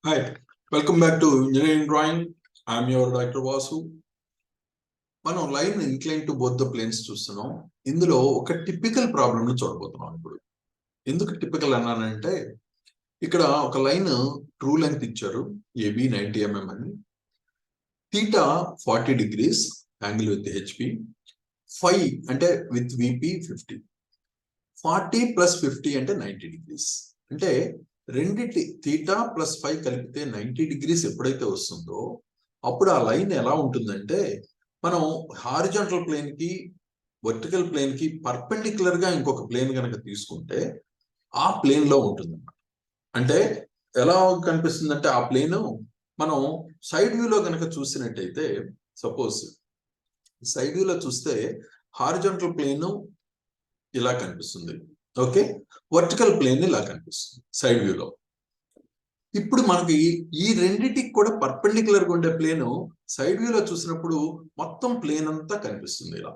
Hi, welcome back to Engineering Drawing. I'm your Dr. Vasu. మనం line incline to both the planes చూస్తున్నాం. ఇందులో ఒక typical problem ని చూడబోతున్నాం. ఇప్పుడు ఎందుకు టిపికల్ అన్నానంటే ఇక్కడ ఒక లైన్ ట్రూ లెంగ్త్ ఇచ్చారు, ఏబి 90 mm అని, theta 40 degrees angle with HP, phi అంటే విత్ విపి 50, 40 + 50 అంటే 90 degrees. అంటే రెండిటి థీటా ప్లస్ ఫై కలిపితే 90 degrees ఎప్పుడైతే వస్తుందో అప్పుడు ఆ లైన్ ఎలా ఉంటుందంటే మనం హారిజాంటల్ ప్లేన్ కి వర్టికల్ ప్లేన్ కి పర్పెండిక్యులర్ గా ఇంకొక ప్లేన్ కనుక తీసుకుంటే ఆ ప్లేన్ లో ఉంటుంది అన్నమాట. అంటే ఎలా కనిపిస్తుంది అంటే ఆ ప్లేన్ మనం సైడ్ వ్యూలో కనుక చూసినట్టయితే, సపోజ్ సైడ్ వ్యూలో చూస్తే హారిజాంటల్ ప్లేన్ ఇలా కనిపిస్తుంది, ఓకే, వర్టికల్ ప్లేన్ ఇలా కనిపిస్తుంది సైడ్ వ్యూలో. ఇప్పుడు మనకి ఈ రెండిటికి కూడా పర్పెండిక్యులర్ గా ఉండే ప్లేన్ సైడ్ వ్యూలో చూసినప్పుడు మొత్తం ప్లేన్ అంతా కనిపిస్తుంది ఇలా.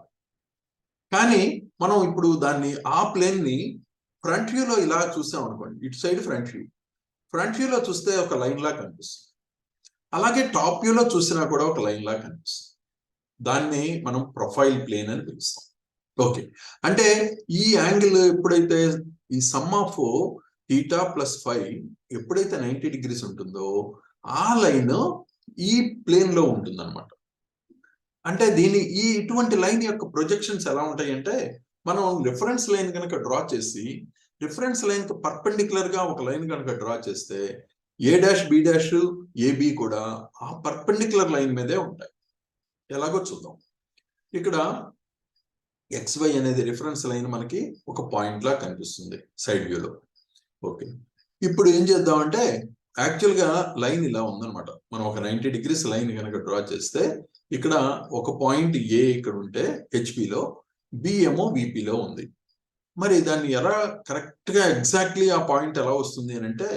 కానీ మనం ఇప్పుడు దాన్ని ఆ ప్లేన్ ని ఫ్రంట్ వ్యూలో ఇలా చూసాం అనుకోండి, ఇటు సైడ్ ఫ్రంట్ వ్యూలో చూస్తే ఒక లైన్ లా కనిపిస్తుంది. అలాగే టాప్ వ్యూలో చూసినా కూడా ఒక లైన్ లా కనిపిస్తుంది. దాన్ని మనం ప్రొఫైల్ ప్లేన్ అని పిలుస్తాం. ఓకే, అంటే ఈ యాంగిల్ ఎప్పుడైతే ఈ సమ్ ఆఫ్ థీటా ప్లస్ ఫై ఎప్పుడైతే 90 degrees ఉంటుందో ఆ లైన్ ఈ ప్లేన్ లో ఉంటుంది అనమాట. అంటే ఇటువంటి లైన్ యొక్క ప్రొజెక్షన్స్ ఎలా ఉంటాయి అంటే, మనం రిఫరెన్స్ లైన్ కనుక డ్రా చేసి రిఫరెన్స్ లైన్ కి పర్పెండిక్యులర్ గా ఒక లైన్ కనుక డ్రా చేస్తే ఏ డాష్ బి డాష్ ఏబి కూడా ఆ పర్పెండిక్యులర్ లైన్ మీదే ఉంటాయి. ఎలాగో చూద్దాం. ఇక్కడ XY అనేది రిఫరెన్స్ లైన్ మనకి ఒక పాయింట్ లా కనిపిస్తుంది సైడ్ వ్యూలో. ఓకే, ఇప్పుడు ఏం చేద్దామంటే యాక్చువల్ గా లైన్ ఇలా ఉందన్నమాట. మనం ఒక 90 degrees లైన్ కనుక డ్రా చేస్తే ఇక్కడ ఒక పాయింట్ ఏ ఇక్కడ ఉంటే హెచ్పిలో, బి ఏమో విపిలో ఉంది. మరి దాన్ని ఎలా కరెక్ట్ గా ఎగ్జాక్ట్లీ ఆ పాయింట్ ఎలా వస్తుంది అని అంటే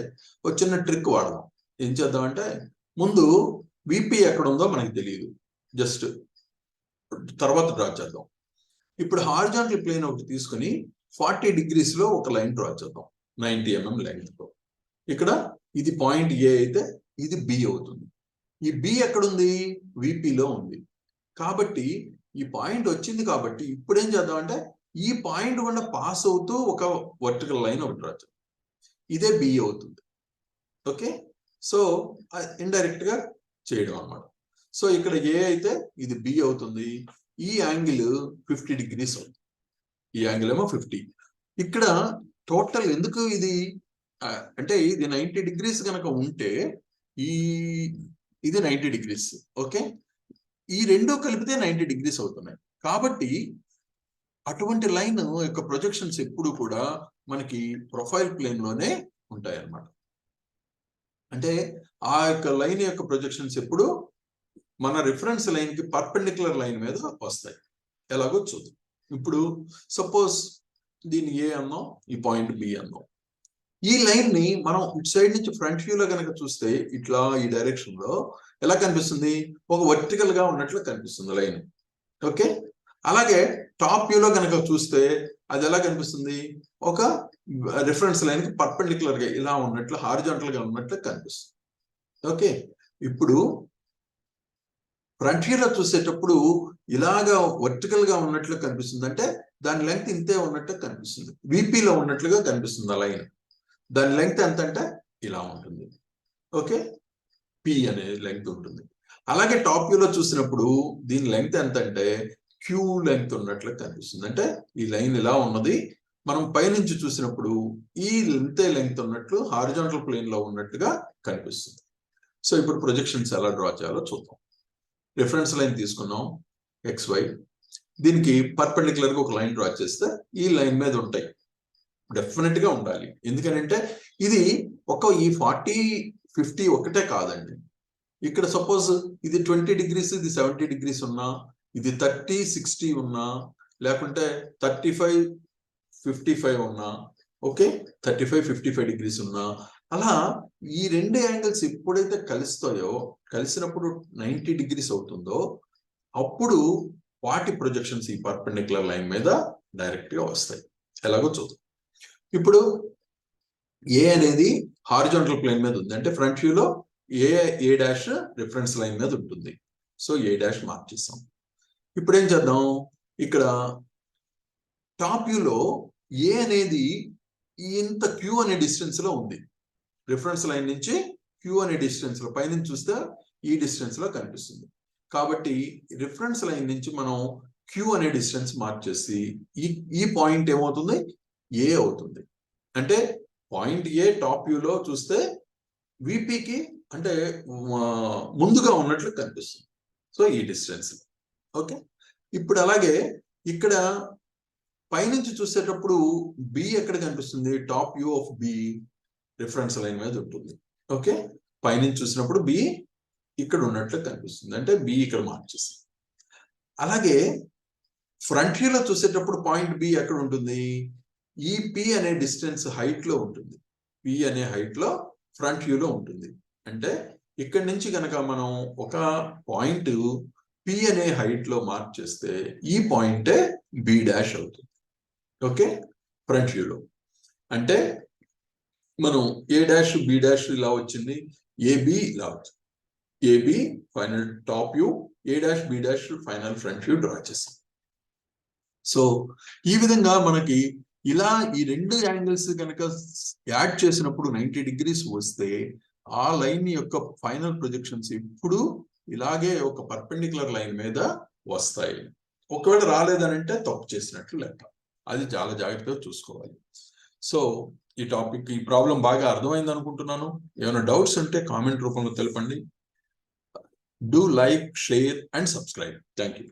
ఒక చిన్న ట్రిక్ వాడదాం. ఏం చేద్దామంటే ముందు విపి ఎక్కడ ఉందో మనకి తెలియదు, జస్ట్ తర్వాత డ్రా చేద్దాం. ఇప్పుడు హారిజాంటల్ ప్లేన్ ఒకటి తీసుకుని 40 degrees లో ఒక లైన్ డ్రా చేద్దాం 90 mm లెంగ్త్ తో. ఇక్కడ ఇది పాయింట్ ఏ అయితే ఇది బి అవుతుంది. ఈ బి ఎక్కడుంది? విపిలో ఉంది. కాబట్టి ఈ పాయింట్ వచ్చింది కాబట్టి ఇప్పుడు ఏం చేద్దామంటే ఈ పాయింట్ గుండా పాస్ అవుతూ ఒక వర్టికల్ లైన్ ఒకటి డ్రా చేద్దాం. ఇదే బి అవుతుంది. ఓకే, సో ఇండైరెక్ట్ గా చేయడం అన్నమాట. సో ఇక్కడ ఏ అయితే ఇది బి అవుతుంది. ఈ యాంగిల్ 50 degrees అవుతుంది. ఈ యాంగిల్ ఏమో 50. ఇక్కడ టోటల్ ఎందుకు ఇది అంటే ఇది 90 degrees కనుక ఉంటే ఇది 90 degrees. ఓకే, ఈ రెండు కలిపితే 90 degrees అవుతున్నాయి. కాబట్టి అటువంటి లైన్ యొక్క ప్రొజెక్షన్స్ ఎప్పుడు కూడా మనకి ప్రొఫైల్ ప్లేన్ లోనే ఉంటాయి అన్నమాట. అంటే ఆ యొక్క లైన్ యొక్క ప్రొజెక్షన్స్ ఎప్పుడు మన రిఫరెన్స్ లైన్ కి పర్పెండిక్యులర్ లైన్ మీద వస్తాయి. ఎలాగో చూద్దాం. ఇప్పుడు సపోజ్ దీన్ని ఏ అన్నాం, ఈ పాయింట్ బి అన్నాం. ఈ లైన్ ని మనం ఇటు సైడ్ నుంచి ఫ్రంట్ వ్యూలో కనుక చూస్తే ఇట్లా ఈ డైరెక్షన్ లో ఎలా కనిపిస్తుంది? ఒక వర్టికల్ గా ఉన్నట్లు కనిపిస్తుంది లైన్. ఓకే, అలాగే టాప్ వ్యూలో కనుక చూస్తే అది ఎలా కనిపిస్తుంది? ఒక రిఫరెన్స్ లైన్ కి పర్పెండిక్యులర్ గా ఇలా ఉన్నట్లు, హారిజాంటల్ గా ఉన్నట్లు కనిపిస్తుంది. ఓకే, ఇప్పుడు ఫ్రంట్ వ్యూలో చూసేటప్పుడు ఇలాగా వర్టికల్ గా ఉన్నట్లు కనిపిస్తుంది. అంటే దాని లెంగ్త్ ఇంతే ఉన్నట్టు కనిపిస్తుంది, విపిలో ఉన్నట్లుగా కనిపిస్తుంది ఆ లైన్. దాని లెంగ్త్ ఎంత అంటే ఇలా ఉంటుంది. ఓకే, పి అనే లెంగ్త్ ఉంటుంది. అలాగే టాప్ వ్యూలో చూసినప్పుడు దీని లెంగ్త్ ఎంత అంటే క్యూ లెంగ్త్ ఉన్నట్లు కనిపిస్తుంది. అంటే ఈ లైన్ ఇలా ఉన్నది, మనం పైనుంచి చూసినప్పుడు ఈ ఇంతే లెంగ్త్ ఉన్నట్లు హారిజాంటల్ ప్లేన్ లో ఉన్నట్టుగా కనిపిస్తుంది. సో ఇప్పుడు ప్రొజెక్షన్స్ ఎలా డ్రా చేయాలో చూద్దాం. రిఫరెన్స్ లైన్ తీసుకున్నాం XY, దీనికి పర్పెండిక్యులర్ గా ఒక లైన్ డ్రా చేస్తే ఈ లైన్ మీద ఉంటాయి, డెఫినెట్ గా ఉండాలి. ఎందుకంటే ఇది ఈ 40 50 ఒకటే కాదండి. ఇక్కడ సపోజ్ ఇది 20 degrees, ఇది 70 degrees ఉన్నా, ఇది 30 60 ఉన్నా, లేకుంటే 35 55 ఉన్నా, ఓకే, 35 55 degrees ఉన్నా, అలా ఈ రెండు యాంగిల్స్ ఎప్పుడైతే కలిసినప్పుడు 90 degrees అవుతుందో అప్పుడు వాటి ప్రొజెక్షన్స్ ఈ పర్పెండిక్యులర్ లైన్ మీద డైరెక్ట్ గా వస్తాయి. ఎలాగో చూద్దాం. ఇప్పుడు ఏ అనేది హారిజాంటల్ ప్లేన్ మీద ఉంది, అంటే ఫ్రంట్ వ్యూలో ఏ డాష్ రిఫరెన్స్ లైన్ మీద ఉంటుంది. సో ఏ డాష్ మార్క్ చేస్తాం. ఇప్పుడు ఏం చేద్దాం, ఇక్కడ టాప్ వ్యూలో ఏ అనేది ఇంత క్యూ అనే డిస్టెన్స్ లో ఉంది. రిఫరెన్స్ లైన్ నుంచి క్యూ అనే డిస్టెన్స్ లో, పైనుంచి చూస్తే ఈ డిస్టెన్స్ లో కనిపిస్తుంది. కాబట్టి రిఫరెన్స్ లైన్ నుంచి మనం క్యూ అనే డిస్టెన్స్ మార్క్ చేసి ఈ పాయింట్ ఏమవుతుంది, ఏ అవుతుంది. అంటే పాయింట్ ఏ టాప్ వ్యూలో చూస్తే విపికి అంటే ముందుగా ఉన్నట్లు కనిపిస్తుంది. సో ఈ డిస్టెన్స్. ఓకే, ఇప్పుడు అలాగే ఇక్కడ పైనుంచి చూసేటప్పుడు బి ఎక్కడ కనిపిస్తుంది, top view of B reference line మీద ఉంటుంది. ఓకే, పైనుంచి చూసినప్పుడు బి ఇక్కడ ఉన్నట్లు కనిపిస్తుంది, అంటే బి ఇక్కడ మార్చేసి. అలాగే ఫ్రంట్ వ్యూలో చూసేటప్పుడు పాయింట్ బి ఎక్కడ ఉంటుంది, ఈ పి అనే డిస్టెన్స్ హైట్ లో ఉంటుంది. పి అనే హైట్ లో ఫ్రంట్ వ్యూలో ఉంటుంది. అంటే ఇక్కడి నుంచి కనుక మనం ఒక పాయింట్ పి అనే హైట్ లో మార్క్ చేస్తే ఈ పాయింటే బి డాష్ అవుతుంది. ఓకే, ఫ్రంట్ వ్యూలో. అంటే మనం ఏ డాష్ బి డాష్ ఇలా వచ్చింది, ఏబి ఇలా వచ్చింది. AB final top view, A dash B dash final front view draw చేస్తాం. సో ఈ విధంగా మనకి ఇలా ఈ రెండు యాంగిల్స్ కనుక యాడ్ చేసినప్పుడు 90 degrees వస్తే ఆ లైన్ యొక్క ఫైనల్ ప్రొజెక్షన్స్ ఇప్పుడు ఇలాగే ఒక పర్పెండిక్యులర్ లైన్ మీద వస్తాయి. ఒకవేళ రాలేదనంటే తప్పు చేసినట్లు లెక్క. అది చాలా జాగ్రత్తగా చూసుకోవాలి. సో ఈ ప్రాబ్లం బాగా అర్థమైంది అనుకుంటున్నాను. ఏమైనా డౌట్స్ ఉంటే కామెంట్ రూపంలో తెలపండి. Do like, share and subscribe. Thank you.